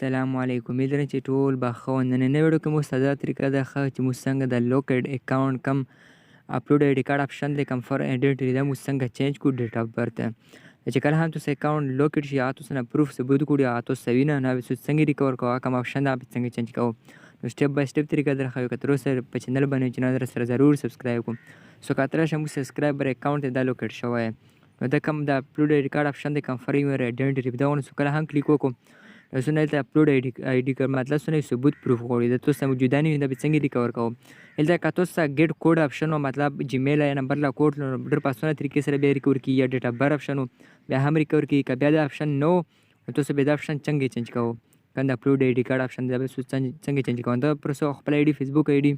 السلام علیکم. امید لرم چې ټول به ښه وي. نننۍ ویډیو کې مو ساده طریقه ده چې موږ څنګه د لوکیډ اکاونټ کم اپلوډ آی ډي کارت آپشن دی کم فار آیډنټیټي دا موږ څنګه چینج کړو ډیټ آف برث چې کله هم تاسو اکاونټ لوکیډ شي هغه تاسو نه پروف ثبوت کړو هغه تاسو سوي نه څنګه ریکور کوو کوم آپشن دا څنګه چینج کوو نو سټپ بای سټپ طریقه درښیو که تر اوسه په چینل باندې چې نه در سره ضرور سبسکرایب کړو سو که اتره شم سبسکرایبر اکاونټ دا لوکیډ شوی نو دا کم د اپلوډ آی ډي کارت آپشن دی کم فار یور آیډنټیټي دا ونه کله هم کلیک وکړو سونه دلته اپلوډ آی ډي کارت مطلب سونه ثبوت پروف غواړي د تاسو موجوده نه وي دا به څنګه ریکور کوو دلته که تاسو ګیټ کوډ آپشن مطلب جیمیل یا نمبر لا کوډ ډېر په اسانه طریقې سره بیا ریکور کیږي یا ډیټ اف برث آپشن بیا هم ریکور کیږي که بیا دا آپشن نو تاسو بیا دا آپشن څنګه چینج کوو کنده اپلوډ آی ډي کارت آپشن دا به څنګه چینج کوو دا پر سو خپل آی ډي فیسبوک آی ډي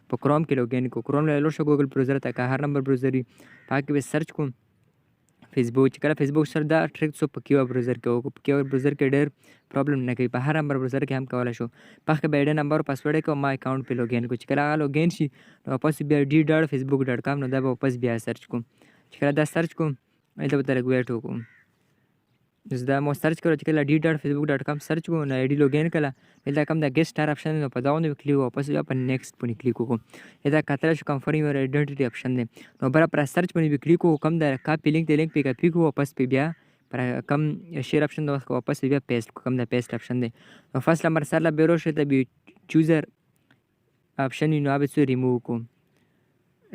په کروم کې لوګین کو کروم له لور شو ګوګل براوزر ته که هر نمبر براوزر پاکه به سرچ کوم فیسبوک چې کله فیسبوک سره دا ټریک څو په کیو براوزر کې وکړو په کیو براوزر کې ډېر پرابلم نه کوي په هر نمبر براوزر کې هم کولی شو پخې به آی ډي نمبر پاسورډ یې کوو ما اکاونټ پې لوګین کړو چې کله هغه لوګین شي نو واپس بیا d.facebook.com نو دا به واپس بیا سرچ کوم چې کله دا سرچ کوم دلته به ته لږ ویټ وکړو دا مو سرچ کړو چې کله d.facebook.com سرچ کوو نو آی ډي لوګین کړه دلته کوم دا ګیټ سټار آپشن نو په دا باندې کلیک واپس بیا په نیکسټ باندې کلیک وکړو دا کتلی شو کنفرم یور آیډنټیټي آپشن دی نو بره پر سرچ باندې کلیک وکړو کوم د کاپي لینک دی لینک پې کاپي کړو واپس پې بیا پر کم شیر آپشن دی واپس بیا پیسټ کړو کوم د پیسټ آپشن دی نو فرست نمبر سره بیا روشي ته بیا چوزر آپشن نو به څه ریموو کړو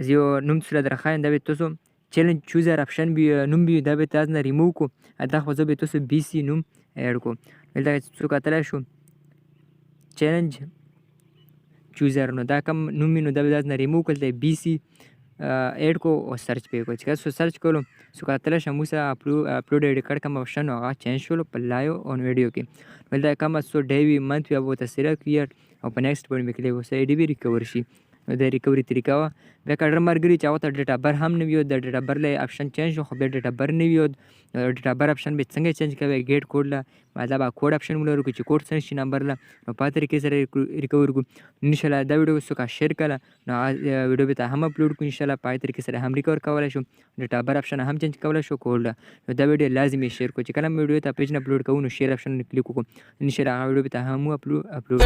زه یو نوم سره درښایم دا به تاسو چیلنج چوزر آپشن بي نوم بي دا به تاسو نه ریموو کو دا خو زه به تاسو بي سي نوم اډ کو دلته څو کتلی شو چیلنج چوزر نو دا کم نوم نو دا به تاسو نه ریموو کړل بي سي اډ کو او سرچ پې کو چې کله سرچ کولو څو کتلی شم موږ اپلوډ آی ډي کارت کوم آپشن هغه چینج شولو په لایو اون ویډیو کې ولدا کوم څو ډے وي منت وي به تاسو راکړي او په نیکسټ باندې کلیک وسه آی ډي به ریکور شي نو د ریکوري طریقه وه بیا که ډېر ملګري چې هغه ته ډیټ اف برث هم نه وي د ډیټ اف برث له آپشن چینج شو خو بیا ډیټ اف برث نه وي ډیټ اف برث آپشن به څنګه چینج کوي ګیټ کوډ له مطلب کوډ آپشن موږ لرو چې کوډ سرچ شي نمبر له نو په طریقې سره ریکور کړو انشاءالله دا ویډیو څوک شیر کړه نو ویډیو به ته هم اپلوډ کړو انشاءالله په طریقې سره هم ریکور کولی شو ډیټ اف برث آپشن هم چینج کولی شو کوډ له نو دا ویډیو لازمي شیر کړو چې کله هم ویډیو ته پیج نه اپلوډ کوو نو شیر آپشن کلیک وکړو انشاءالله هغه ویډیو به ته هم اپلوډ